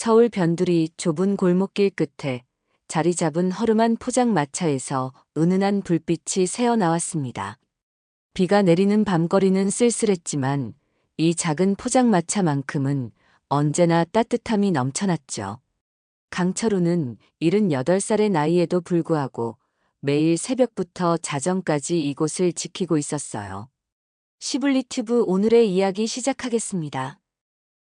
서울 변두리 좁은 골목길 끝에 자리 잡은 허름한 포장마차에서 은은한 불빛이 새어 나왔습니다. 비가 내리는 밤거리는 쓸쓸했지만 이 작은 포장마차만큼은 언제나 따뜻함이 넘쳐났죠. 강철우는 78살의 나이에도 불구하고 매일 새벽부터 자정까지 이곳을 지키고 있었어요. 시블리튜브 오늘의 이야기 시작하겠습니다.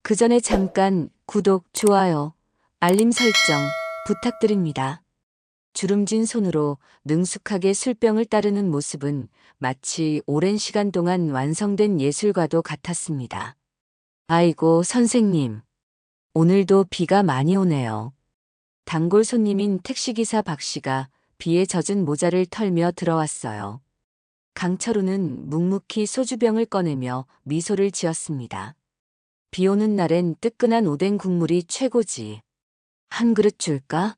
그 전에 잠깐 구독, 좋아요, 알림 설정 부탁드립니다. 주름진 손으로 능숙하게 술병을 따르는 모습은 마치 오랜 시간 동안 완성된 예술과도 같았습니다. 아이고, 선생님. 오늘도 비가 많이 오네요. 단골 손님인 택시기사 박 씨가 비에 젖은 모자를 털며 들어왔어요. 강철우는 묵묵히 소주병을 꺼내며 미소를 지었습니다. 비 오는 날엔 뜨끈한 오뎅 국물이 최고지. 한 그릇 줄까?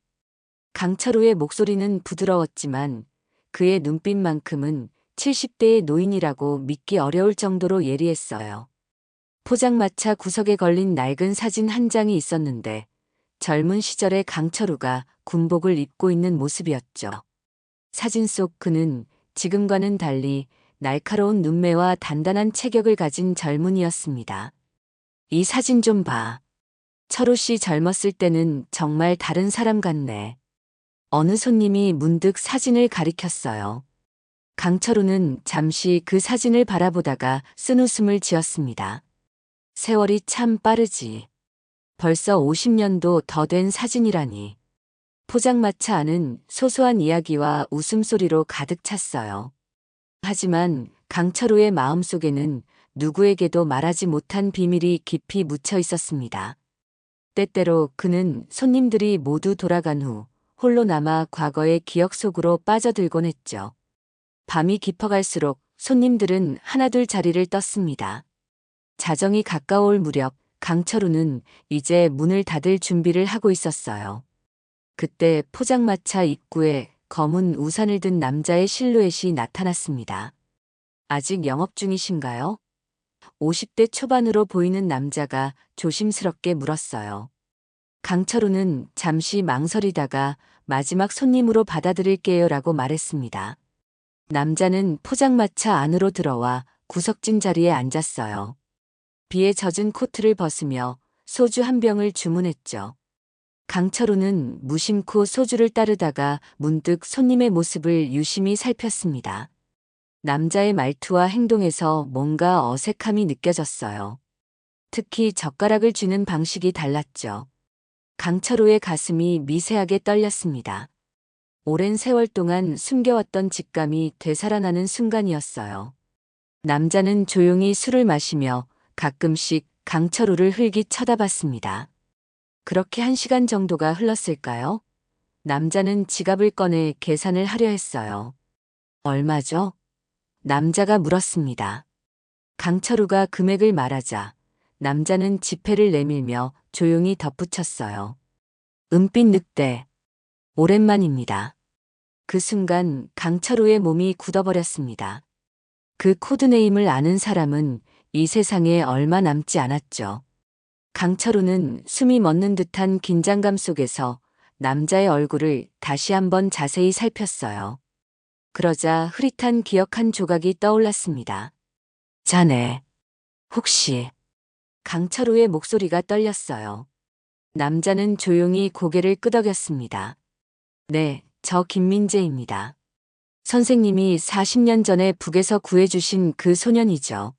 강철우의 목소리는 부드러웠지만 그의 눈빛만큼은 70대의 노인이라고 믿기 어려울 정도로 예리했어요. 포장마차 구석에 걸린 낡은 사진 한 장이 있었는데 젊은 시절의 강철우가 군복을 입고 있는 모습이었죠. 사진 속 그는 지금과는 달리 날카로운 눈매와 단단한 체격을 가진 젊은이였습니다. 이 사진 좀 봐. 철우 씨 젊었을 때는 정말 다른 사람 같네. 어느 손님이 문득 사진을 가리켰어요. 강철우는 잠시 그 사진을 바라보다가 쓴웃음을 지었습니다. 세월이 참 빠르지. 벌써 50년도 더 된 사진이라니. 포장마차 안은 소소한 이야기와 웃음소리로 가득 찼어요. 하지만 강철우의 마음속에는 누구에게도 말하지 못한 비밀이 깊이 묻혀 있었습니다. 때때로 그는 손님들이 모두 돌아간 후 홀로 남아 과거의 기억 속으로 빠져들곤 했죠. 밤이 깊어갈수록 손님들은 하나둘 자리를 떴습니다. 자정이 가까워올 무렵 강철우는 이제 문을 닫을 준비를 하고 있었어요. 그때 포장마차 입구에 검은 우산을 든 남자의 실루엣이 나타났습니다. 아직 영업 중이신가요? 50대 초반으로 보이는 남자가 조심스럽게 물었어요. 강철우는 잠시 망설이다가 마지막 손님으로 받아들일게요라고 말했습니다. 남자는 포장마차 안으로 들어와 구석진 자리에 앉았어요. 비에 젖은 코트를 벗으며 소주 한 병을 주문했죠. 강철우는 무심코 소주를 따르다가 문득 손님의 모습을 유심히 살폈습니다. 남자의 말투와 행동에서 뭔가 어색함이 느껴졌어요. 특히 젓가락을 쥐는 방식이 달랐죠. 강철우의 가슴이 미세하게 떨렸습니다. 오랜 세월 동안 숨겨왔던 직감이 되살아나는 순간이었어요. 남자는 조용히 술을 마시며 가끔씩 강철우를 흘기 쳐다봤습니다. 그렇게 1시간 정도가 흘렀을까요? 남자는 지갑을 꺼내 계산을 하려 했어요. 얼마죠? 남자가 물었습니다. 강철우가 금액을 말하자 남자는 지폐를 내밀며 조용히 덧붙였어요. 은빛 늑대. 오랜만입니다. 그 순간 강철우의 몸이 굳어버렸습니다. 그 코드네임을 아는 사람은 이 세상에 얼마 남지 않았죠. 강철우는 숨이 멎는 듯한 긴장감 속에서 남자의 얼굴을 다시 한번 자세히 살폈어요. 그러자 흐릿한 기억 한 조각이 떠올랐습니다. 자네, 혹시... 강철우의 목소리가 떨렸어요. 남자는 조용히 고개를 끄덕였습니다. 네, 저 김민재입니다. 선생님이 40년 전에 북에서 구해주신 그 소년이죠.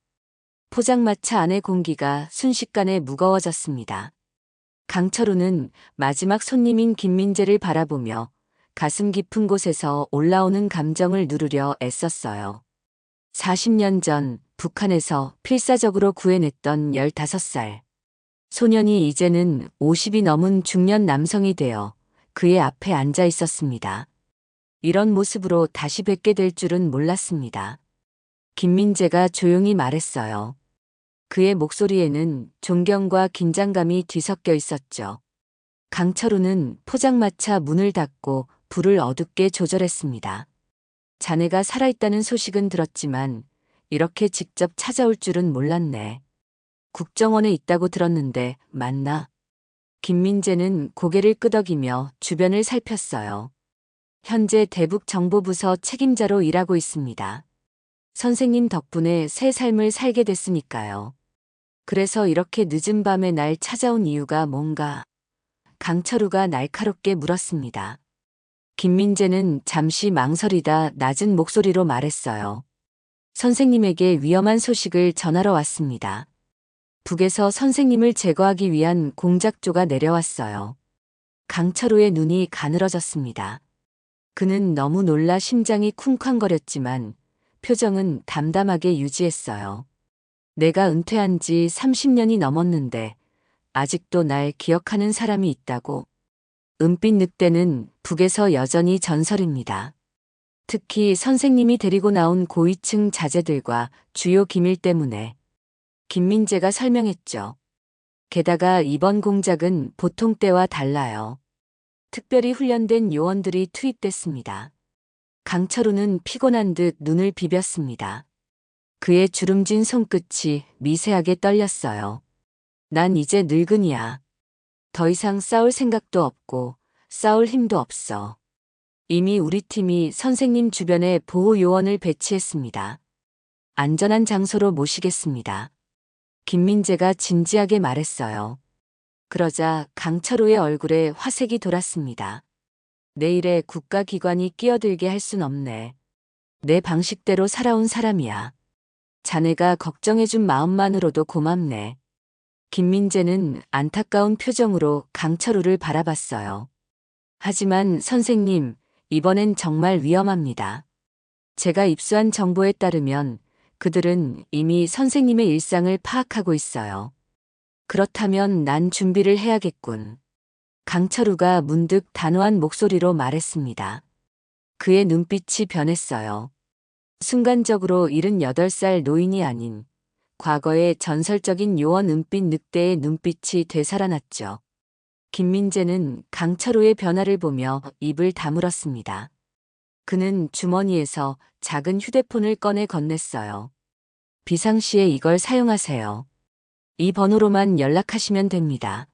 포장마차 안의 공기가 순식간에 무거워졌습니다. 강철우는 마지막 손님인 김민재를 바라보며 가슴 깊은 곳에서 올라오는 감정을 누르려 애썼어요. 40년 전 북한에서 필사적으로 구해냈던 15살. 소년이 이제는 50이 넘은 중년 남성이 되어 그의 앞에 앉아 있었습니다. 이런 모습으로 다시 뵙게 될 줄은 몰랐습니다. 김민재가 조용히 말했어요. 그의 목소리에는 존경과 긴장감이 뒤섞여 있었죠. 강철우는 포장마차 문을 닫고 불을 어둡게 조절했습니다. 자네가 살아있다는 소식은 들었지만 이렇게 직접 찾아올 줄은 몰랐네. 국정원에 있다고 들었는데 맞나? 김민재는 고개를 끄덕이며 주변을 살폈어요. 현재 대북정보부서 책임자로 일하고 있습니다. 선생님 덕분에 새 삶을 살게 됐으니까요. 그래서 이렇게 늦은 밤에 날 찾아온 이유가 뭔가? 강철우가 날카롭게 물었습니다. 김민재는 잠시 망설이다 낮은 목소리로 말했어요. 선생님에게 위험한 소식을 전하러 왔습니다. 북에서 선생님을 제거하기 위한 공작조가 내려왔어요. 강철우의 눈이 가늘어졌습니다. 그는 너무 놀라 심장이 쿵쾅거렸지만 표정은 담담하게 유지했어요. 내가 은퇴한 지 30년이 넘었는데 아직도 날 기억하는 사람이 있다고. 은빛 늑대는 북에서 여전히 전설입니다. 특히 선생님이 데리고 나온 고위층 자제들과 주요 기밀 때문에. 김민재가 설명했죠. 게다가 이번 공작은 보통 때와 달라요. 특별히 훈련된 요원들이 투입됐습니다. 강철우는 피곤한 듯 눈을 비볐습니다. 그의 주름진 손끝이 미세하게 떨렸어요. 난 이제 늙은이야. 더 이상 싸울 생각도 없고 싸울 힘도 없어. 이미 우리 팀이 선생님 주변에 보호 요원을 배치했습니다. 안전한 장소로 모시겠습니다. 김민재가 진지하게 말했어요. 그러자 강철우의 얼굴에 화색이 돌았습니다. 내일에 국가기관이 끼어들게 할 순 없네. 내 방식대로 살아온 사람이야. 자네가 걱정해준 마음만으로도 고맙네. 김민재는 안타까운 표정으로 강철우를 바라봤어요. 하지만 선생님, 이번엔 정말 위험합니다. 제가 입수한 정보에 따르면 그들은 이미 선생님의 일상을 파악하고 있어요. 그렇다면 난 준비를 해야겠군. 강철우가 문득 단호한 목소리로 말했습니다. 그의 눈빛이 변했어요. 순간적으로 78살 노인이 아닌 과거의 전설적인 요원 은빛 늑대의 눈빛이 되살아났죠. 김민재는 강철우의 변화를 보며 입을 다물었습니다. 그는 주머니에서 작은 휴대폰을 꺼내 건넸어요. 비상시에 이걸 사용하세요. 이 번호로만 연락하시면 됩니다.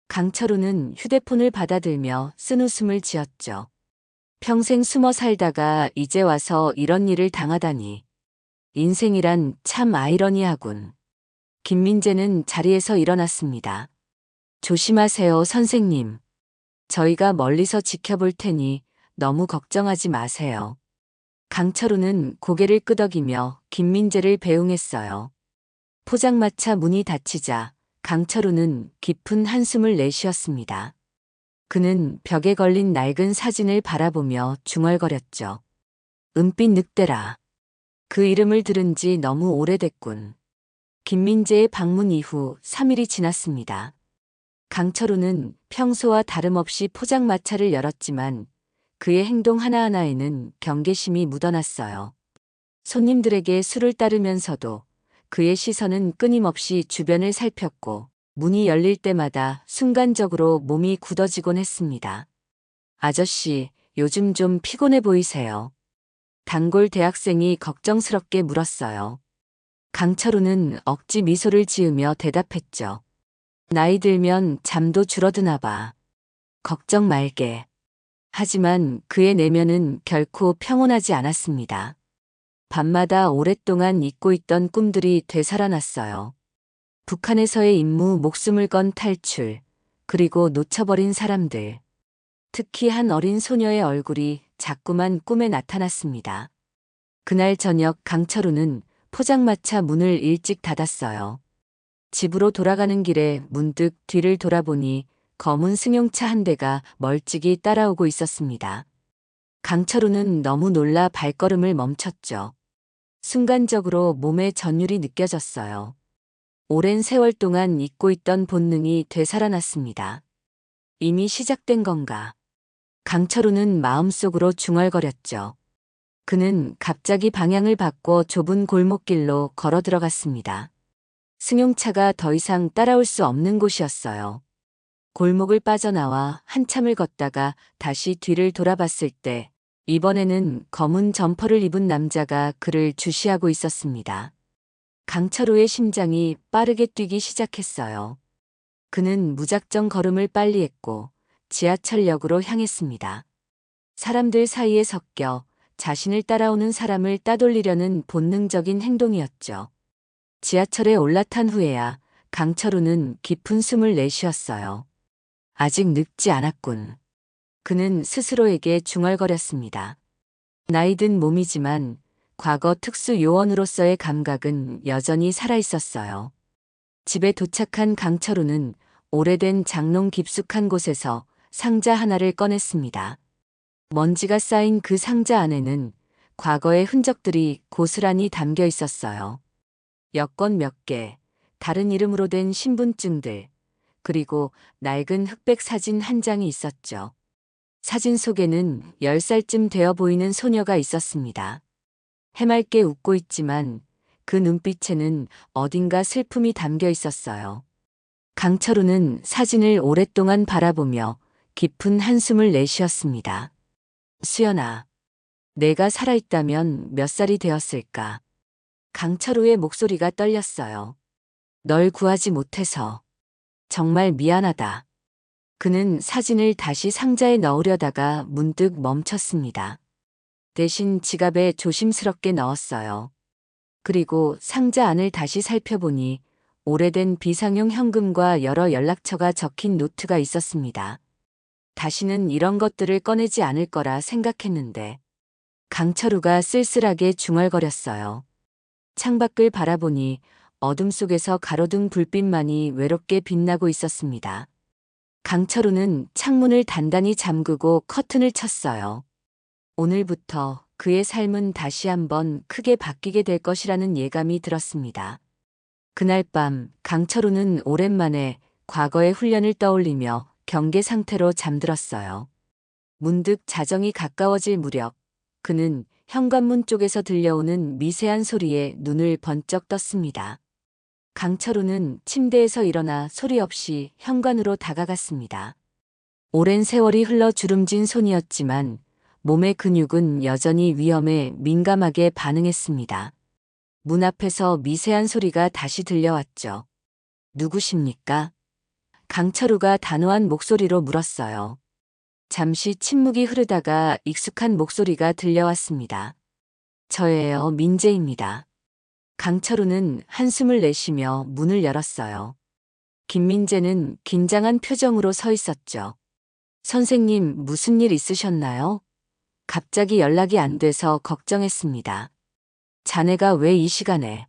강철우는 휴대폰을 받아들며 쓴웃음을 지었죠. 평생 숨어 살다가 이제 와서 이런 일을 당하다니. 인생이란 참 아이러니하군. 김민재는 자리에서 일어났습니다. 조심하세요, 선생님. 저희가 멀리서 지켜볼 테니 너무 걱정하지 마세요. 강철우는 고개를 끄덕이며 김민재를 배웅했어요. 포장마차 문이 닫히자 강철우는 깊은 한숨을 내쉬었습니다. 그는 벽에 걸린 낡은 사진을 바라보며 중얼거렸죠. 은빛 늑대라. 그 이름을 들은 지 너무 오래됐군. 김민재의 방문 이후 3일이 지났습니다. 강철우는 평소와 다름없이 포장마차를 열었지만 그의 행동 하나하나에는 경계심이 묻어났어요. 손님들에게 술을 따르면서도 그의 시선은 끊임없이 주변을 살폈고 문이 열릴 때마다 순간적으로 몸이 굳어지곤 했습니다. 아저씨, 요즘 좀 피곤해 보이세요. 단골 대학생이 걱정스럽게 물었어요. 강철우는 억지 미소를 지으며 대답했죠. 나이 들면 잠도 줄어드나 봐. 걱정 말게. 하지만 그의 내면은 결코 평온하지 않았습니다. 밤마다 오랫동안 잊고 있던 꿈들이 되살아났어요. 북한에서의 임무, 목숨을 건 탈출, 그리고 놓쳐버린 사람들. 특히 한 어린 소녀의 얼굴이 자꾸만 꿈에 나타났습니다. 그날 저녁 강철우는 포장마차 문을 일찍 닫았어요. 집으로 돌아가는 길에 문득 뒤를 돌아보니 검은 승용차 한 대가 멀찍이 따라오고 있었습니다. 강철우는 너무 놀라 발걸음을 멈췄죠. 순간적으로 몸에 전율이 느껴졌어요. 오랜 세월 동안 잊고 있던 본능이 되살아났습니다. 이미 시작된 건가? 강철우는 마음속으로 중얼거렸죠. 그는 갑자기 방향을 바꿔 좁은 골목길로 걸어 들어갔습니다. 승용차가 더 이상 따라올 수 없는 곳이었어요. 골목을 빠져나와 한참을 걷다가 다시 뒤를 돌아봤을 때 이번에는 검은 점퍼를 입은 남자가 그를 주시하고 있었습니다. 강철우의 심장이 빠르게 뛰기 시작했어요. 그는 무작정 걸음을 빨리 했고 지하철역으로 향했습니다. 사람들 사이에 섞여 자신을 따라오는 사람을 따돌리려는 본능적인 행동이었죠. 지하철에 올라탄 후에야 강철우는 깊은 숨을 내쉬었어요. 아직 늙지 않았군. 그는 스스로에게 중얼거렸습니다. 나이든 몸이지만 과거 특수 요원으로서의 감각은 여전히 살아있었어요. 집에 도착한 강철우는 오래된 장롱 깊숙한 곳에서 상자 하나를 꺼냈습니다. 먼지가 쌓인 그 상자 안에는 과거의 흔적들이 고스란히 담겨 있었어요. 여권 몇 개, 다른 이름으로 된 신분증들, 그리고 낡은 흑백 사진 한 장이 있었죠. 사진 속에는 10살쯤 되어 보이는 소녀가 있었습니다. 해맑게 웃고 있지만 그 눈빛에는 어딘가 슬픔이 담겨 있었어요. 강철우는 사진을 오랫동안 바라보며 깊은 한숨을 내쉬었습니다. 수연아, 내가 살아있다면 몇 살이 되었을까? 강철우의 목소리가 떨렸어요. 널 구하지 못해서 정말 미안하다. 그는 사진을 다시 상자에 넣으려다가 문득 멈췄습니다. 대신 지갑에 조심스럽게 넣었어요. 그리고 상자 안을 다시 살펴보니 오래된 비상용 현금과 여러 연락처가 적힌 노트가 있었습니다. 다시는 이런 것들을 꺼내지 않을 거라 생각했는데 강철우가 쓸쓸하게 중얼거렸어요. 창밖을 바라보니 어둠 속에서 가로등 불빛만이 외롭게 빛나고 있었습니다. 강철우는 창문을 단단히 잠그고 커튼을 쳤어요. 오늘부터 그의 삶은 다시 한번 크게 바뀌게 될 것이라는 예감이 들었습니다. 그날 밤 강철우는 오랜만에 과거의 훈련을 떠올리며 경계 상태로 잠들었어요. 문득 자정이 가까워질 무렵 그는 현관문 쪽에서 들려오는 미세한 소리에 눈을 번쩍 떴습니다. 강철우는 침대에서 일어나 소리 없이 현관으로 다가갔습니다. 오랜 세월이 흘러 주름진 손이었지만 몸의 근육은 여전히 위험에 민감하게 반응했습니다. 문 앞에서 미세한 소리가 다시 들려왔죠. 누구십니까? 강철우가 단호한 목소리로 물었어요. 잠시 침묵이 흐르다가 익숙한 목소리가 들려왔습니다. 저예요, 민재입니다. 강철우는 한숨을 내쉬며 문을 열었어요. 김민재는 긴장한 표정으로 서 있었죠. 선생님, 무슨 일 있으셨나요? 갑자기 연락이 안 돼서 걱정했습니다. 자네가 왜 이 시간에?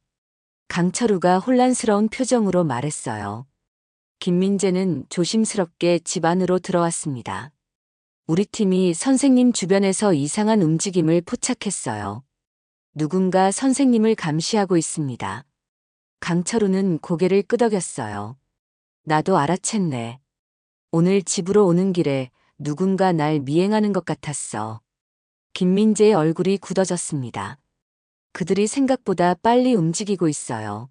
강철우가 혼란스러운 표정으로 말했어요. 김민재는 조심스럽게 집 안으로 들어왔습니다. 우리 팀이 선생님 주변에서 이상한 움직임을 포착했어요. 누군가 선생님을 감시하고 있습니다. 강철우는 고개를 끄덕였어요. 나도 알아챘네. 오늘 집으로 오는 길에 누군가 날 미행하는 것 같았어. 김민재의 얼굴이 굳어졌습니다. 그들이 생각보다 빨리 움직이고 있어요.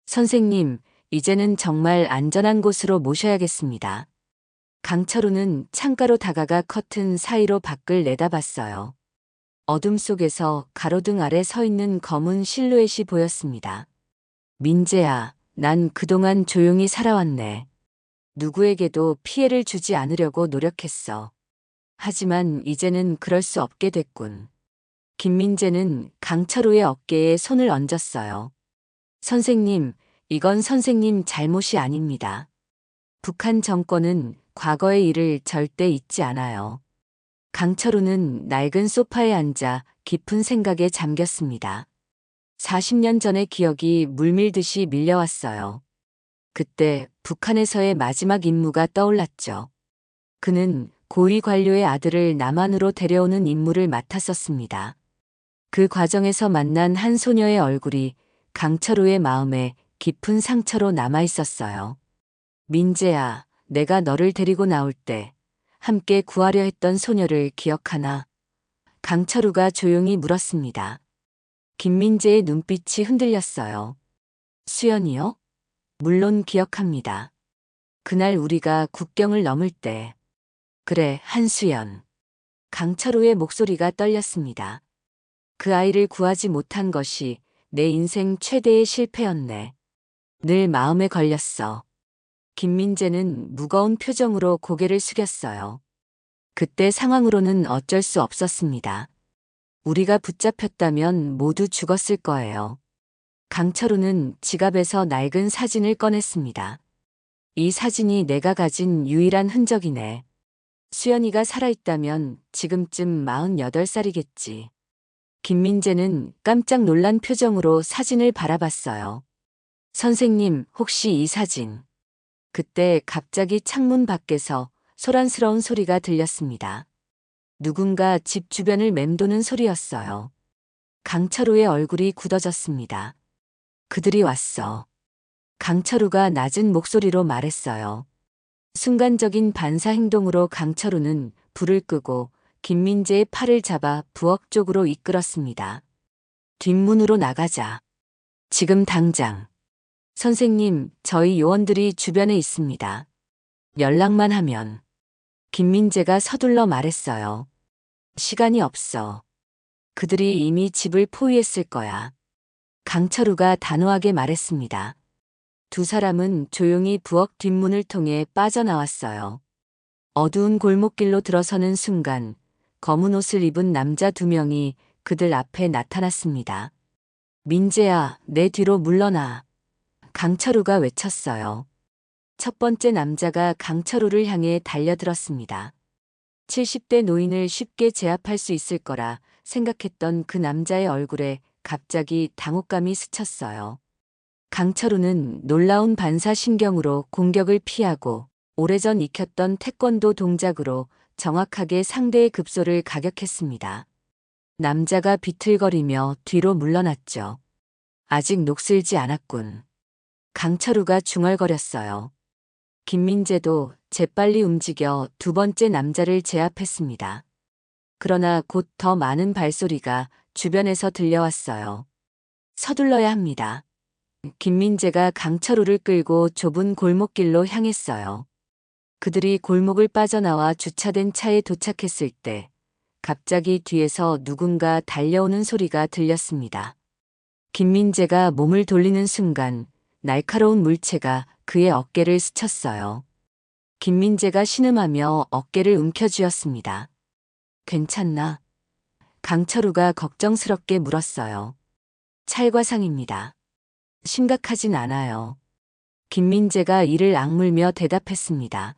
선생님, 이제는 정말 안전한 곳으로 모셔야겠습니다. 강철우는 창가로 다가가 커튼 사이로 밖을 내다봤어요. 어둠 속에서 가로등 아래 서 있는 검은 실루엣이 보였습니다. 민재야, 난 그동안 조용히 살아왔네. 누구에게도 피해를 주지 않으려고 노력했어. 하지만 이제는 그럴 수 없게 됐군. 김민재는 강철우의 어깨에 손을 얹었어요. 선생님, 이건 선생님 잘못이 아닙니다. 북한 정권은 과거의 일을 절대 잊지 않아요. 강철우는 낡은 소파에 앉아 깊은 생각에 잠겼습니다. 40년 전의 기억이 물밀듯이 밀려왔어요. 그때 북한에서의 마지막 임무가 떠올랐죠. 그는 고위 관료의 아들을 남한으로 데려오는 임무를 맡았었습니다. 그 과정에서 만난 한 소녀의 얼굴이 강철우의 마음에 깊은 상처로 남아 있었어요. 민재야, 내가 너를 데리고 나올 때 함께 구하려 했던 소녀를 기억하나? 강철우가 조용히 물었습니다. 김민재의 눈빛이 흔들렸어요. 수연이요? 물론 기억합니다. 그날 우리가 국경을 넘을 때. 그래, 한수연. 강철우의 목소리가 떨렸습니다. 그 아이를 구하지 못한 것이 내 인생 최대의 실패였네. 늘 마음에 걸렸어. 김민재는 무거운 표정으로 고개를 숙였어요. 그때 상황으로는 어쩔 수 없었습니다. 우리가 붙잡혔다면 모두 죽었을 거예요. 강철우는 지갑에서 낡은 사진을 꺼냈습니다. 이 사진이 내가 가진 유일한 흔적이네. 수연이가 살아있다면 지금쯤 48살이겠지. 김민재는 깜짝 놀란 표정으로 사진을 바라봤어요. 선생님, 혹시 이 사진? 그때 갑자기 창문 밖에서 소란스러운 소리가 들렸습니다. 누군가 집 주변을 맴도는 소리였어요. 강철우의 얼굴이 굳어졌습니다. 그들이 왔어. 강철우가 낮은 목소리로 말했어요. 순간적인 반사 행동으로 강철우는 불을 끄고 김민재의 팔을 잡아 부엌 쪽으로 이끌었습니다. 뒷문으로 나가자. 지금 당장. 선생님, 저희 요원들이 주변에 있습니다. 연락만 하면. 김민재가 서둘러 말했어요. 시간이 없어. 그들이 이미 집을 포위했을 거야. 강철우가 단호하게 말했습니다. 두 사람은 조용히 부엌 뒷문을 통해 빠져나왔어요. 어두운 골목길로 들어서는 순간 검은 옷을 입은 남자 2명이 그들 앞에 나타났습니다. 민재야, 내 뒤로 물러나. 강철우가 외쳤어요. 첫 번째 남자가 강철우를 향해 달려들었습니다. 70대 노인을 쉽게 제압할 수 있을 거라 생각했던 그 남자의 얼굴에 갑자기 당혹감이 스쳤어요. 강철우는 놀라운 반사신경으로 공격을 피하고 오래전 익혔던 태권도 동작으로 정확하게 상대의 급소를 가격했습니다. 남자가 비틀거리며 뒤로 물러났죠. 아직 녹슬지 않았군. 강철우가 중얼거렸어요. 김민재도 재빨리 움직여 두 번째 남자를 제압했습니다. 그러나 곧 더 많은 발소리가 주변에서 들려왔어요. 서둘러야 합니다. 김민재가 강철우를 끌고 좁은 골목길로 향했어요. 그들이 골목을 빠져나와 주차된 차에 도착했을 때 갑자기 뒤에서 누군가 달려오는 소리가 들렸습니다. 김민재가 몸을 돌리는 순간 날카로운 물체가 그의 어깨를 스쳤어요. 김민재가 신음하며 어깨를 움켜쥐었습니다. 괜찮나? 강철우가 걱정스럽게 물었어요. 찰과상입니다. 심각하진 않아요. 김민재가 이를 악물며 대답했습니다.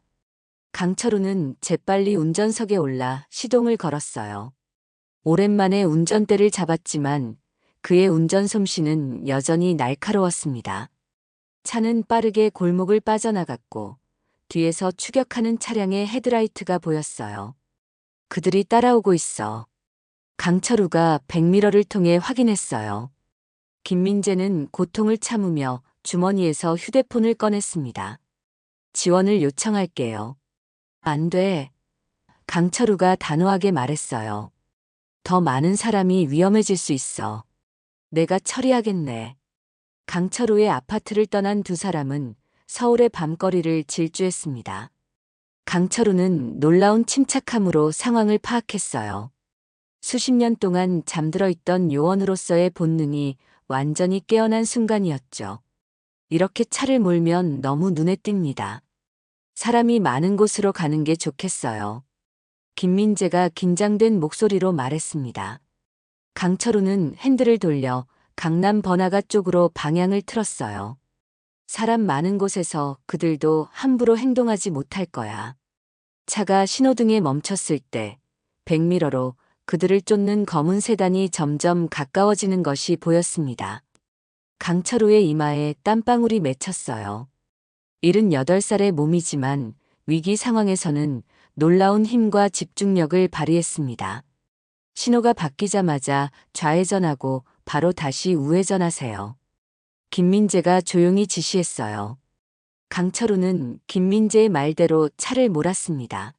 강철우는 재빨리 운전석에 올라 시동을 걸었어요. 오랜만에 운전대를 잡았지만 그의 운전 솜씨는 여전히 날카로웠습니다. 차는 빠르게 골목을 빠져나갔고 뒤에서 추격하는 차량의 헤드라이트가 보였어요. 그들이 따라오고 있어. 강철우가 백미러를 통해 확인했어요. 김민재는 고통을 참으며 주머니에서 휴대폰을 꺼냈습니다. 지원을 요청할게요. 안 돼. 강철우가 단호하게 말했어요. 더 많은 사람이 위험해질 수 있어. 내가 처리하겠네. 강철우의 아파트를 떠난 두 사람은 서울의 밤거리를 질주했습니다. 강철우는 놀라운 침착함으로 상황을 파악했어요. 수십 년 동안 잠들어 있던 요원으로서의 본능이 완전히 깨어난 순간이었죠. 이렇게 차를 몰면 너무 눈에 띕니다. 사람이 많은 곳으로 가는 게 좋겠어요. 김민재가 긴장된 목소리로 말했습니다. 강철우는 핸들을 돌려 강남 번화가 쪽으로 방향을 틀었어요. 사람 많은 곳에서 그들도 함부로 행동하지 못할 거야. 차가 신호등에 멈췄을 때 백미러로 그들을 쫓는 검은 세단이 점점 가까워지는 것이 보였습니다. 강철우의 이마에 땀방울이 맺혔어요. 78살의 몸이지만 위기 상황에서는 놀라운 힘과 집중력을 발휘했습니다. 신호가 바뀌자마자 좌회전하고 바로 다시 우회전하세요. 김민재가 조용히 지시했어요. 강철우는 김민재의 말대로 차를 몰았습니다.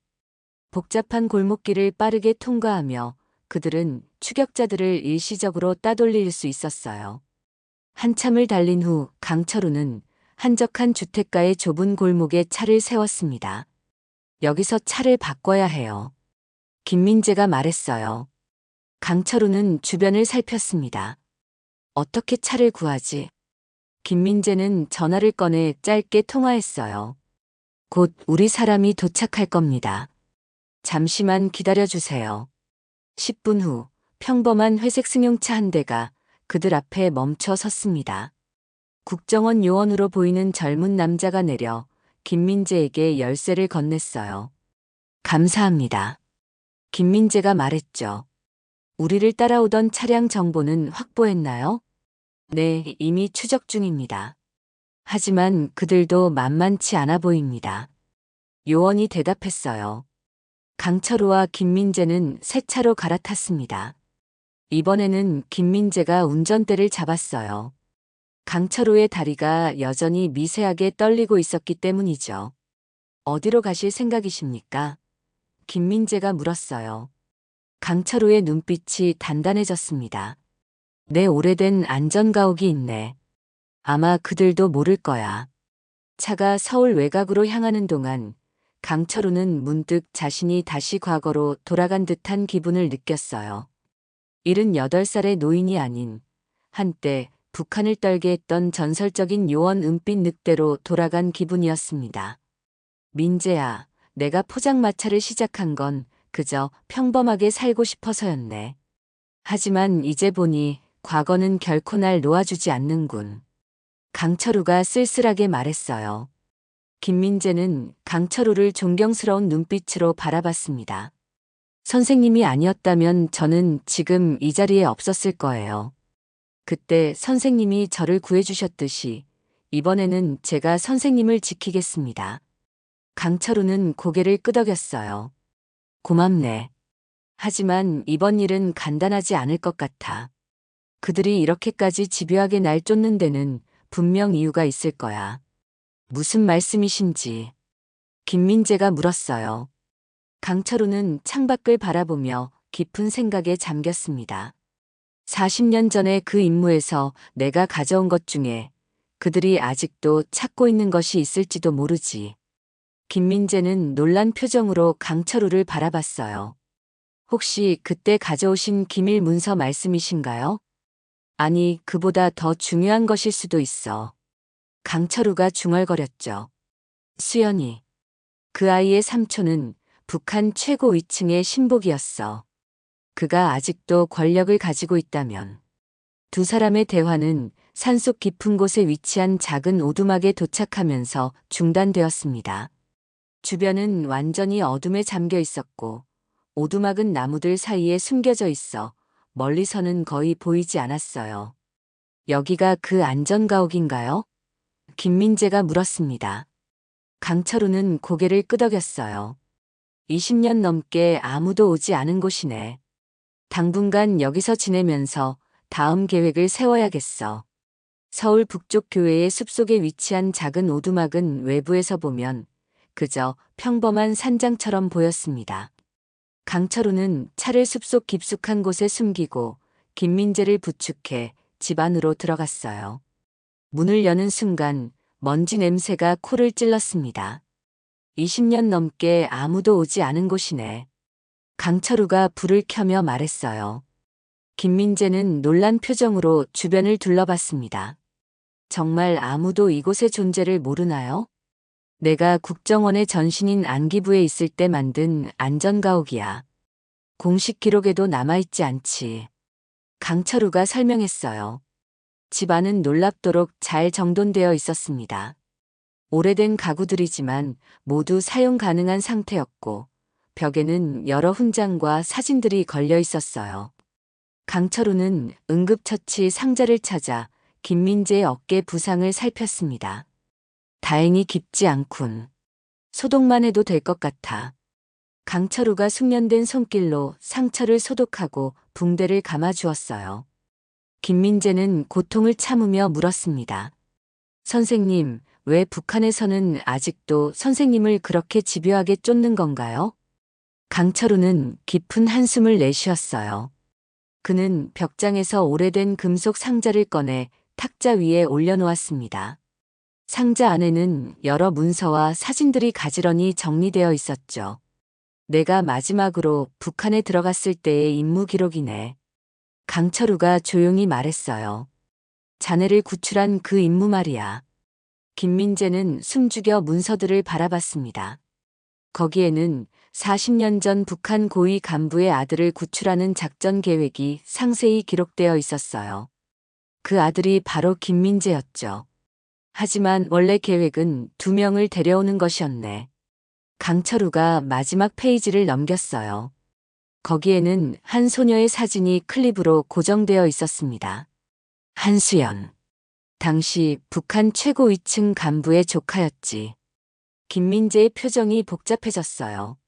복잡한 골목길을 빠르게 통과하며 그들은 추격자들을 일시적으로 따돌릴 수 있었어요. 한참을 달린 후 강철우는 한적한 주택가의 좁은 골목에 차를 세웠습니다. 여기서 차를 바꿔야 해요. 김민재가 말했어요. 강철우는 주변을 살폈습니다. 어떻게 차를 구하지? 김민재는 전화를 꺼내 짧게 통화했어요. 곧 우리 사람이 도착할 겁니다. 잠시만 기다려주세요. 10분 후 평범한 회색 승용차 한 대가 그들 앞에 멈춰 섰습니다. 국정원 요원으로 보이는 젊은 남자가 내려 김민재에게 열쇠를 건넸어요. 감사합니다. 김민재가 말했죠. 우리를 따라오던 차량 정보는 확보했나요? 네, 이미 추적 중입니다. 하지만 그들도 만만치 않아 보입니다. 요원이 대답했어요. 강철우와 김민재는 새 차로 갈아탔습니다. 이번에는 김민재가 운전대를 잡았어요. 강철우의 다리가 여전히 미세하게 떨리고 있었기 때문이죠. 어디로 가실 생각이십니까? 김민재가 물었어요. 강철우의 눈빛이 단단해졌습니다. 내 오래된 안전가옥이 있네. 아마 그들도 모를 거야. 차가 서울 외곽으로 향하는 동안 강철우는 문득 자신이 다시 과거로 돌아간 듯한 기분을 느꼈어요. 78살의 노인이 아닌 한때 북한을 떨게 했던 전설적인 요원 은빛 늑대로 돌아간 기분이었습니다. 민재야, 내가 포장마차를 시작한 건 그저 평범하게 살고 싶어서였네. 하지만 이제 보니 과거는 결코 날 놓아주지 않는군. 강철우가 쓸쓸하게 말했어요. 김민재는 강철우를 존경스러운 눈빛으로 바라봤습니다. 선생님이 아니었다면 저는 지금 이 자리에 없었을 거예요. 그때 선생님이 저를 구해주셨듯이 이번에는 제가 선생님을 지키겠습니다. 강철우는 고개를 끄덕였어요. 고맙네. 하지만 이번 일은 간단하지 않을 것 같아. 그들이 이렇게까지 집요하게 날 쫓는 데는 분명 이유가 있을 거야. 무슨 말씀이신지. 김민재가 물었어요. 강철우는 창밖을 바라보며 깊은 생각에 잠겼습니다. 40년 전에 그 임무에서 내가 가져온 것 중에 그들이 아직도 찾고 있는 것이 있을지도 모르지. 김민재는 놀란 표정으로 강철우를 바라봤어요. 혹시 그때 가져오신 기밀 문서 말씀이신가요? 아니, 그보다 더 중요한 것일 수도 있어. 강철우가 중얼거렸죠. 수연이. 그 아이의 삼촌은 북한 최고 위층의 신복이었어. 그가 아직도 권력을 가지고 있다면. 두 사람의 대화는 산속 깊은 곳에 위치한 작은 오두막에 도착하면서 중단되었습니다. 주변은 완전히 어둠에 잠겨 있었고 오두막은 나무들 사이에 숨겨져 있어 멀리서는 거의 보이지 않았어요. 여기가 그 안전가옥인가요? 김민재가 물었습니다. 강철우는 고개를 끄덕였어요. 20년 넘게 아무도 오지 않은 곳이네. 당분간 여기서 지내면서 다음 계획을 세워야겠어. 서울 북쪽 교외의 숲속에 위치한 작은 오두막은 외부에서 보면 그저 평범한 산장처럼 보였습니다. 강철우는 차를 숲속 깊숙한 곳에 숨기고 김민재를 부축해 집 안으로 들어갔어요. 문을 여는 순간 먼지 냄새가 코를 찔렀습니다. 20년 넘게 아무도 오지 않은 곳이네. 강철우가 불을 켜며 말했어요. 김민재는 놀란 표정으로 주변을 둘러봤습니다. 정말 아무도 이곳의 존재를 모르나요? 내가 국정원의 전신인 안기부에 있을 때 만든 안전가옥이야. 공식 기록에도 남아있지 않지. 강철우가 설명했어요. 집 안은 놀랍도록 잘 정돈되어 있었습니다. 오래된 가구들이지만 모두 사용 가능한 상태였고 벽에는 여러 훈장과 사진들이 걸려 있었어요. 강철우는 응급처치 상자를 찾아 김민재의 어깨 부상을 살폈습니다. 다행히 깊지 않군. 소독만 해도 될 것 같아. 강철우가 숙련된 손길로 상처를 소독하고 붕대를 감아주었어요. 김민재는 고통을 참으며 물었습니다. 선생님, 왜 북한에서는 아직도 선생님을 그렇게 집요하게 쫓는 건가요? 강철우는 깊은 한숨을 내쉬었어요. 그는 벽장에서 오래된 금속 상자를 꺼내 탁자 위에 올려놓았습니다. 상자 안에는 여러 문서와 사진들이 가지런히 정리되어 있었죠. 내가 마지막으로 북한에 들어갔을 때의 임무 기록이네. 강철우가 조용히 말했어요. 자네를 구출한 그 임무 말이야. 김민재는 숨죽여 문서들을 바라봤습니다. 거기에는 40년 전 북한 고위 간부의 아들을 구출하는 작전 계획이 상세히 기록되어 있었어요. 그 아들이 바로 김민재였죠. 하지만 원래 계획은 2명을 데려오는 것이었네. 강철우가 마지막 페이지를 넘겼어요. 거기에는 한 소녀의 사진이 클립으로 고정되어 있었습니다. 한수연. 당시 북한 최고 위층 간부의 조카였지. 김민재의 표정이 복잡해졌어요.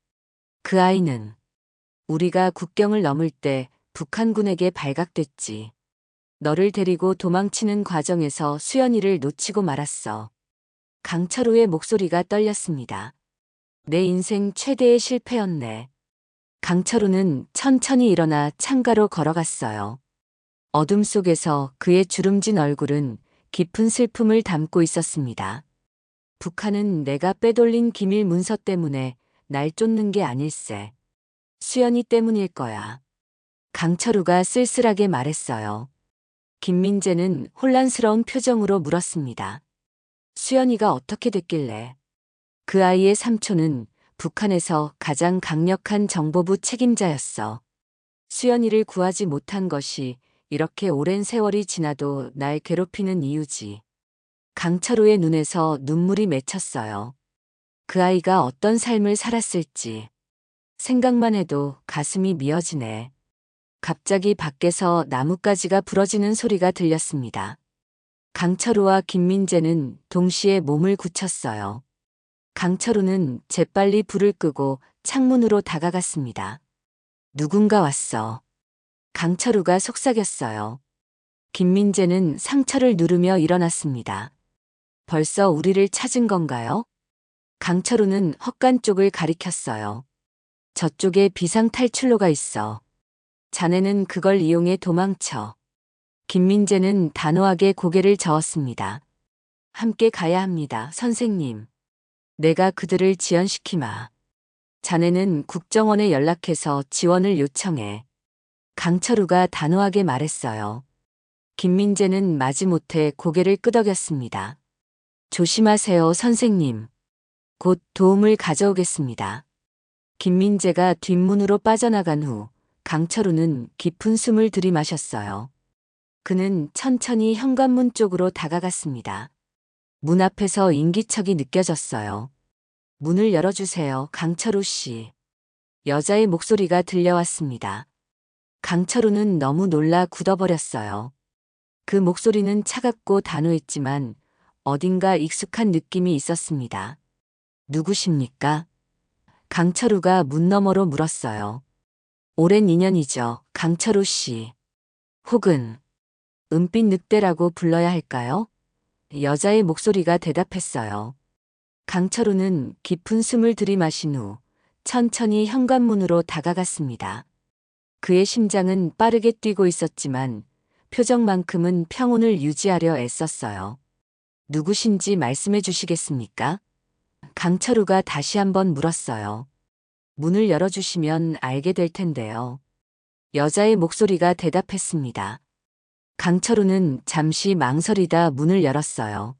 그 아이는 우리가 국경을 넘을 때 북한군에게 발각됐지. 너를 데리고 도망치는 과정에서 수연이를 놓치고 말았어. 강철우의 목소리가 떨렸습니다. 내 인생 최대의 실패였네. 강철우는 천천히 일어나 창가로 걸어갔어요. 어둠 속에서 그의 주름진 얼굴은 깊은 슬픔을 담고 있었습니다. 북한은 내가 빼돌린 기밀 문서 때문에 날 쫓는 게 아닐세. 수연이 때문일 거야. 강철우가 쓸쓸하게 말했어요. 김민재는 혼란스러운 표정으로 물었습니다. 수연이가 어떻게 됐길래? 그 아이의 삼촌은 북한에서 가장 강력한 정보부 책임자였어. 수연이를 구하지 못한 것이 이렇게 오랜 세월이 지나도 날 괴롭히는 이유지. 강철우의 눈에서 눈물이 맺혔어요. 그 아이가 어떤 삶을 살았을지. 생각만 해도 가슴이 미어지네. 갑자기 밖에서 나뭇가지가 부러지는 소리가 들렸습니다. 강철우와 김민재는 동시에 몸을 굳혔어요. 강철우는 재빨리 불을 끄고 창문으로 다가갔습니다. 누군가 왔어. 강철우가 속삭였어요. 김민재는 상처를 누르며 일어났습니다. 벌써 우리를 찾은 건가요? 강철우는 헛간 쪽을 가리켰어요. 저쪽에 비상 탈출로가 있어. 자네는 그걸 이용해 도망쳐. 김민재는 단호하게 고개를 저었습니다. 함께 가야 합니다, 선생님. 내가 그들을 지연시키마. 자네는 국정원에 연락해서 지원을 요청해. 강철우가 단호하게 말했어요. 김민재는 마지못해 고개를 끄덕였습니다. 조심하세요, 선생님. 곧 도움을 가져오겠습니다. 김민재가 뒷문으로 빠져나간 후 강철우는 깊은 숨을 들이마셨어요. 그는 천천히 현관문 쪽으로 다가갔습니다. 문 앞에서 인기척이 느껴졌어요. 문을 열어주세요, 강철우 씨. 여자의 목소리가 들려왔습니다. 강철우는 너무 놀라 굳어버렸어요. 그 목소리는 차갑고 단호했지만 어딘가 익숙한 느낌이 있었습니다. 누구십니까? 강철우가 문 너머로 물었어요. 오랜 인연이죠, 강철우 씨. 혹은 은빛 늑대라고 불러야 할까요? 여자의 목소리가 대답했어요. 강철우는 깊은 숨을 들이마신 후 천천히 현관문으로 다가갔습니다. 그의 심장은 빠르게 뛰고 있었지만 표정만큼은 평온을 유지하려 애썼어요. 누구신지 말씀해 주시겠습니까? 강철우가 다시 한번 물었어요. 문을 열어주시면 알게 될 텐데요. 여자의 목소리가 대답했습니다. 강철우는 잠시 망설이다 문을 열었어요.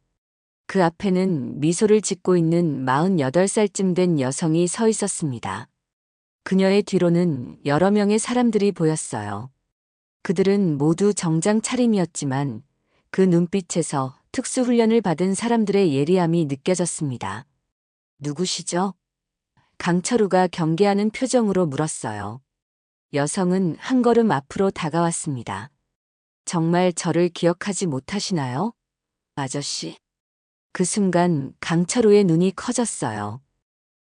그 앞에는 미소를 짓고 있는 48살쯤 된 여성이 서 있었습니다. 그녀의 뒤로는 여러 명의 사람들이 보였어요. 그들은 모두 정장 차림이었지만 그 눈빛에서 특수훈련을 받은 사람들의 예리함이 느껴졌습니다. 누구시죠? 강철우가 경계하는 표정으로 물었어요. 여성은 한 걸음 앞으로 다가왔습니다. 정말 저를 기억하지 못하시나요? 아저씨. 그 순간 강철우의 눈이 커졌어요.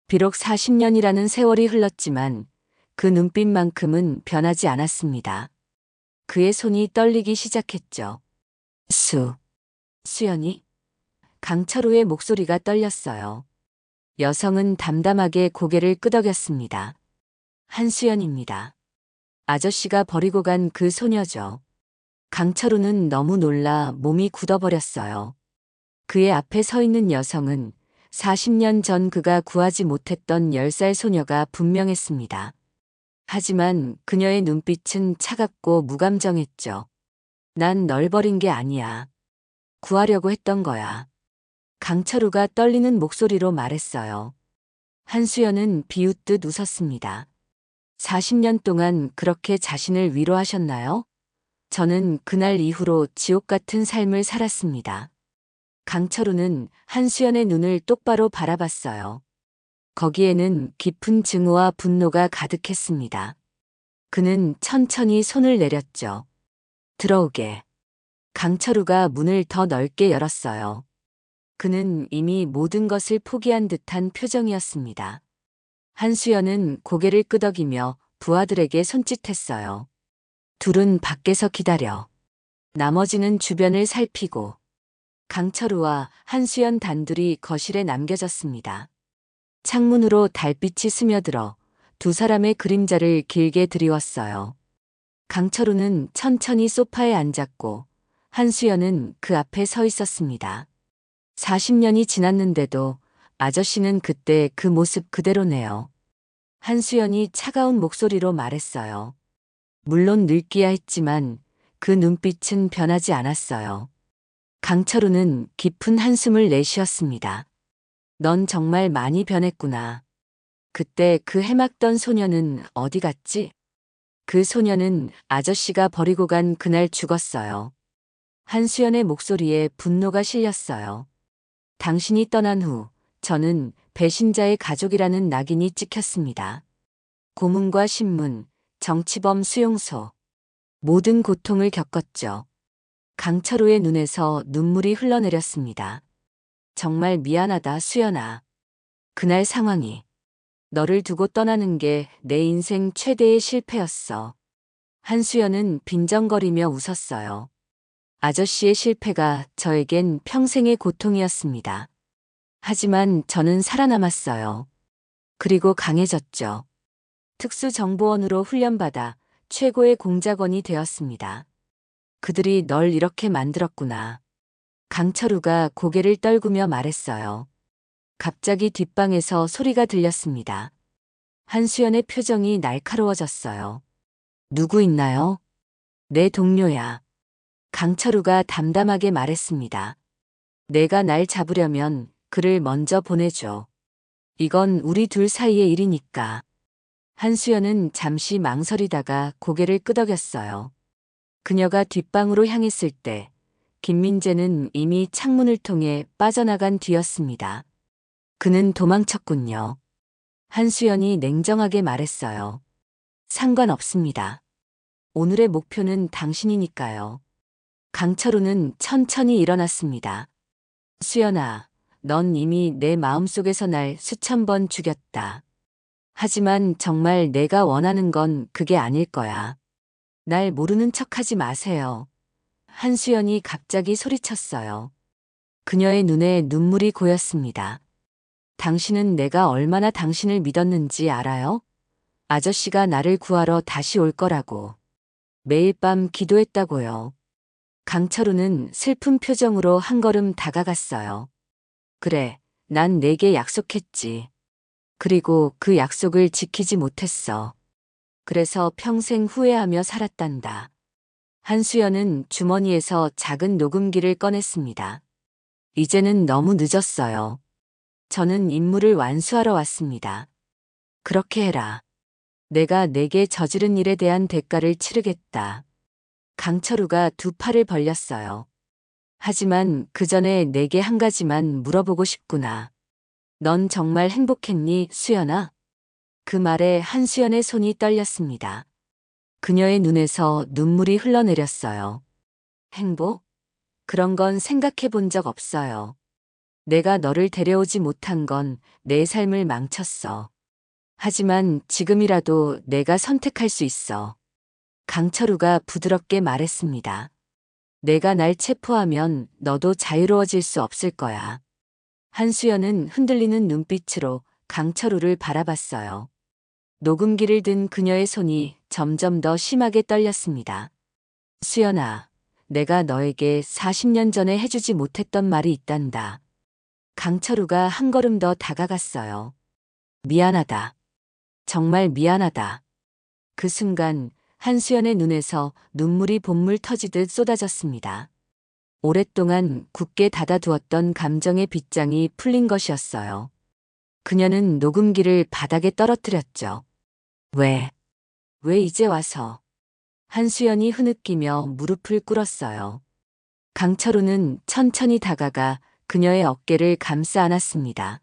비록 40년이라는 세월이 흘렀지만 그 눈빛만큼은 변하지 않았습니다. 그의 손이 떨리기 시작했죠. 수연이? 강철우의 목소리가 떨렸어요. 여성은 담담하게 고개를 끄덕였습니다. 한수연입니다. 아저씨가 버리고 간 그 소녀죠. 강철우는 너무 놀라 몸이 굳어버렸어요. 그의 앞에 서 있는 여성은 40년 전 그가 구하지 못했던 10살 소녀가 분명했습니다. 하지만 그녀의 눈빛은 차갑고 무감정했죠. 난 널 버린 게 아니야. 구하려고 했던 거야. 강철우가 떨리는 목소리로 말했어요. 한수연은 비웃듯 웃었습니다. 40년 동안 그렇게 자신을 위로하셨나요? 저는 그날 이후로 지옥 같은 삶을 살았습니다. 강철우는 한수연의 눈을 똑바로 바라봤어요. 거기에는 깊은 증오와 분노가 가득했습니다. 그는 천천히 손을 내렸죠. 들어오게. 강철우가 문을 더 넓게 열었어요. 그는 이미 모든 것을 포기한 듯한 표정이었습니다. 한수연은 고개를 끄덕이며 부하들에게 손짓했어요. 둘은 밖에서 기다려. 나머지는 주변을 살피고. 강철우와 한수연 단둘이 거실에 남겨졌습니다. 창문으로 달빛이 스며들어 두 사람의 그림자를 길게 드리웠어요. 강철우는 천천히 소파에 앉았고 한수연은 그 앞에 서 있었습니다. 40년이 지났는데도 아저씨는 그때 그 모습 그대로네요. 한수연이 차가운 목소리로 말했어요. 물론 늙기야 했지만 그 눈빛은 변하지 않았어요. 강철우는 깊은 한숨을 내쉬었습니다. 넌 정말 많이 변했구나. 그때 그 해맑던 소녀는 어디 갔지? 그 소녀는 아저씨가 버리고 간 그날 죽었어요. 한수연의 목소리에 분노가 실렸어요. 당신이 떠난 후 저는 배신자의 가족이라는 낙인이 찍혔습니다. 고문과 신문, 정치범 수용소. 모든 고통을 겪었죠. 강철우의 눈에서 눈물이 흘러내렸습니다. 정말 미안하다, 수연아. 그날 상황이 너를 두고 떠나는 게 내 인생 최대의 실패였어. 한수연은 빈정거리며 웃었어요. 아저씨의 실패가 저에겐 평생의 고통이었습니다. 하지만 저는 살아남았어요. 그리고 강해졌죠. 특수정보원으로 훈련받아 최고의 공작원이 되었습니다. 그들이 널 이렇게 만들었구나. 강철우가 고개를 떨구며 말했어요. 갑자기 뒷방에서 소리가 들렸습니다. 한수연의 표정이 날카로워졌어요. 누구 있나요? 내 동료야. 강철우가 담담하게 말했습니다. 내가 날 잡으려면 그를 먼저 보내줘. 이건 우리 둘 사이의 일이니까. 한수연은 잠시 망설이다가 고개를 끄덕였어요. 그녀가 뒷방으로 향했을 때 김민재는 이미 창문을 통해 빠져나간 뒤였습니다. 그는 도망쳤군요. 한수연이 냉정하게 말했어요. 상관없습니다. 오늘의 목표는 당신이니까요. 강철우는 천천히 일어났습니다. 수연아, 넌 이미 내 마음속에서 날 수천 번 죽였다. 하지만 정말 내가 원하는 건 그게 아닐 거야. 날 모르는 척하지 마세요. 한수연이 갑자기 소리쳤어요. 그녀의 눈에 눈물이 고였습니다. 당신은 내가 얼마나 당신을 믿었는지 알아요? 아저씨가 나를 구하러 다시 올 거라고. 매일 밤 기도했다고요. 강철우는 슬픈 표정으로 한 걸음 다가갔어요. 그래, 난 내게 약속했지. 그리고 그 약속을 지키지 못했어. 그래서 평생 후회하며 살았단다. 한수연은 주머니에서 작은 녹음기를 꺼냈습니다. 이제는 너무 늦었어요. 저는 임무를 완수하러 왔습니다. 그렇게 해라. 내가 내게 저지른 일에 대한 대가를 치르겠다. 강철우가 두 팔을 벌렸어요. 하지만 그 전에 내게 한 가지만 물어보고 싶구나. 넌 정말 행복했니, 수연아? 그 말에 한수연의 손이 떨렸습니다. 그녀의 눈에서 눈물이 흘러내렸어요. 행복? 그런 건 생각해 본 적 없어요. 내가 너를 데려오지 못한 건 내 삶을 망쳤어. 하지만 지금이라도 내가 선택할 수 있어. 강철우가 부드럽게 말했습니다. 내가 날 체포하면 너도 자유로워질 수 없을 거야. 한수연은 흔들리는 눈빛으로 강철우를 바라봤어요. 녹음기를 든 그녀의 손이 점점 더 심하게 떨렸습니다. 수연아, 내가 너에게 40년 전에 해주지 못했던 말이 있단다. 강철우가 한 걸음 더 다가갔어요. 미안하다. 정말 미안하다. 그 순간 한수연의 눈에서 눈물이 본물 터지듯 쏟아졌습니다. 오랫동안 굳게 닫아두었던 감정의 빗장이 풀린 것이었어요. 그녀는 녹음기를 바닥에 떨어뜨렸죠. 왜? 왜 이제 와서? 한수연이 흐느끼며 무릎을 꿇었어요. 강철우는 천천히 다가가 그녀의 어깨를 감싸 안았습니다.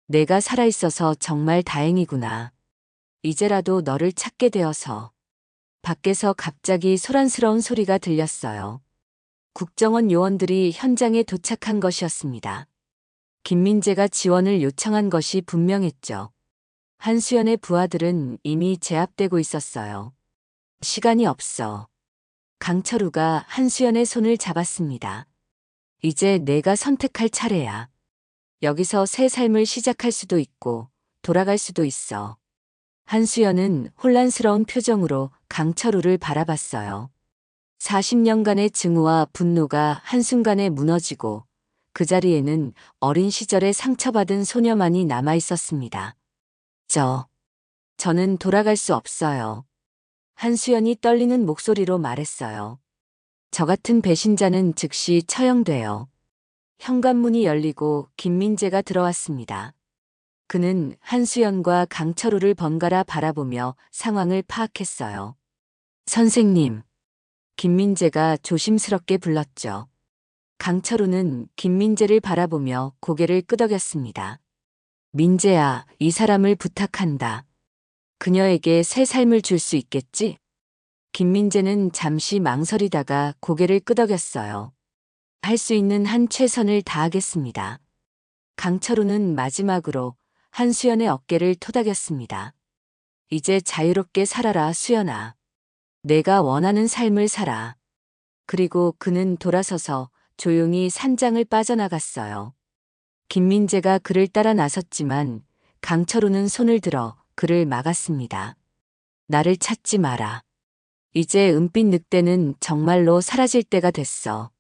내가 살아있어서 정말 다행이구나. 이제라도 너를 찾게 되어서. 밖에서 갑자기 소란스러운 소리가 들렸어요. 국정원 요원들이 현장에 도착한 것이었습니다. 김민재가 지원을 요청한 것이 분명했죠. 한수연의 부하들은 이미 제압되고 있었어요. 시간이 없어. 강철우가 한수연의 손을 잡았습니다. 이제 내가 선택할 차례야. 여기서 새 삶을 시작할 수도 있고 돌아갈 수도 있어. 한수연은 혼란스러운 표정으로 강철우를 바라봤어요. 40년간의 증오와 분노가 한순간에 무너지고 그 자리에는 어린 시절에 상처받은 소녀만이 남아 있었습니다. 저는 돌아갈 수 없어요. 한수연이 떨리는 목소리로 말했어요. 저 같은 배신자는 즉시 처형돼요. 현관문이 열리고 김민재가 들어왔습니다. 그는 한수연과 강철우를 번갈아 바라보며 상황을 파악했어요. 선생님. 김민재가 조심스럽게 불렀죠. 강철우는 김민재를 바라보며 고개를 끄덕였습니다. 민재야, 이 사람을 부탁한다. 그녀에게 새 삶을 줄 수 있겠지? 김민재는 잠시 망설이다가 고개를 끄덕였어요. 할 수 있는 한 최선을 다하겠습니다. 강철우는 마지막으로 한수연의 어깨를 토닥였습니다. 이제 자유롭게 살아라, 수연아. 내가 원하는 삶을 살아. 그리고 그는 돌아서서 조용히 산장을 빠져나갔어요. 김민재가 그를 따라 나섰지만 강철우는 손을 들어 그를 막았습니다. 나를 찾지 마라. 이제 은빛 늑대는 정말로 사라질 때가 됐어.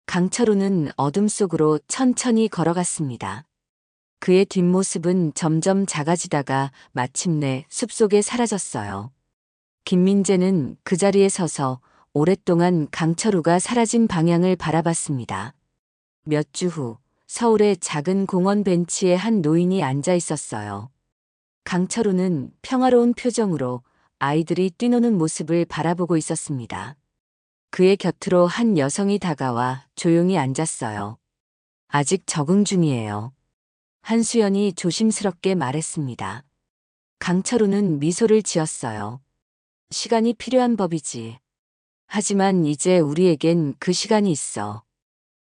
강철우는 어둠 속으로 천천히 걸어갔습니다. 그의 뒷모습은 점점 작아지다가 마침내 숲속에 사라졌어요. 김민재는 그 자리에 서서 오랫동안 강철우가 사라진 방향을 바라봤습니다. 몇 주 후 서울의 작은 공원 벤치에 한 노인이 앉아 있었어요. 강철우는 평화로운 표정으로 아이들이 뛰노는 모습을 바라보고 있었습니다. 그의 곁으로 한 여성이 다가와 조용히 앉았어요. 아직 적응 중이에요. 한수연이 조심스럽게 말했습니다. 강철우는 미소를 지었어요. 시간이 필요한 법이지. 하지만 이제 우리에겐 그 시간이 있어.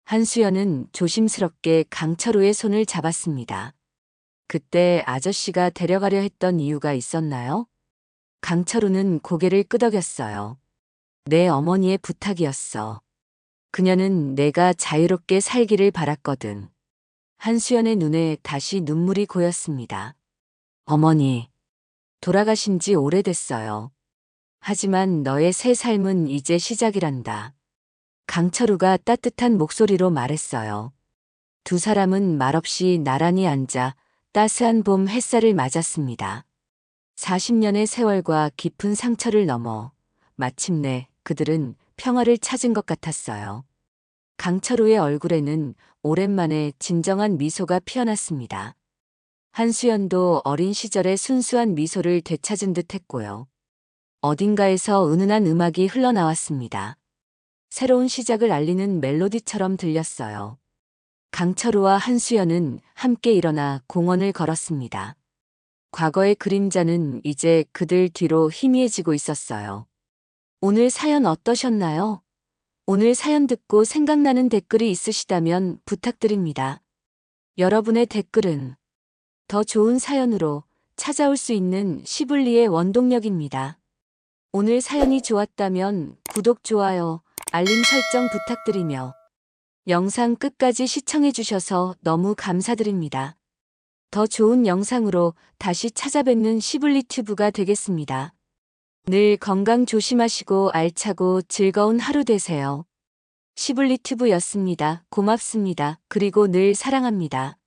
한수연은 조심스럽게 강철우의 손을 잡았습니다. 그때 아저씨가 데려가려 했던 이유가 있었나요? 강철우는 고개를 끄덕였어요. 내 어머니의 부탁이었어. 그녀는 내가 자유롭게 살기를 바랐거든. 한수연의 눈에 다시 눈물이 고였습니다. 어머니, 돌아가신 지 오래됐어요. 하지만 너의 새 삶은 이제 시작이란다. 강철우가 따뜻한 목소리로 말했어요. 두 사람은 말없이 나란히 앉아 따스한 봄 햇살을 맞았습니다. 40년의 세월과 깊은 상처를 넘어 마침내 그들은 평화를 찾은 것 같았어요. 강철우의 얼굴에는 오랜만에 진정한 미소가 피어났습니다. 한수연도 어린 시절의 순수한 미소를 되찾은 듯 했고요. 어딘가에서 은은한 음악이 흘러나왔습니다. 새로운 시작을 알리는 멜로디처럼 들렸어요. 강철우와 한수연은 함께 일어나 공원을 걸었습니다. 과거의 그림자는 이제 그들 뒤로 희미해지고 있었어요. 오늘 사연 어떠셨나요? 오늘 사연 듣고 생각나는 댓글이 있으시다면 부탁드립니다. 여러분의 댓글은 더 좋은 사연으로 찾아올 수 있는 시블리의 원동력입니다. 오늘 사연이 좋았다면 구독, 좋아요, 알림 설정 부탁드리며 영상 끝까지 시청해주셔서 너무 감사드립니다. 더 좋은 영상으로 다시 찾아뵙는 시블리튜브가 되겠습니다. 늘 건강 조심하시고 알차고 즐거운 하루 되세요. 시블리튜브였습니다. 고맙습니다. 그리고 늘 사랑합니다.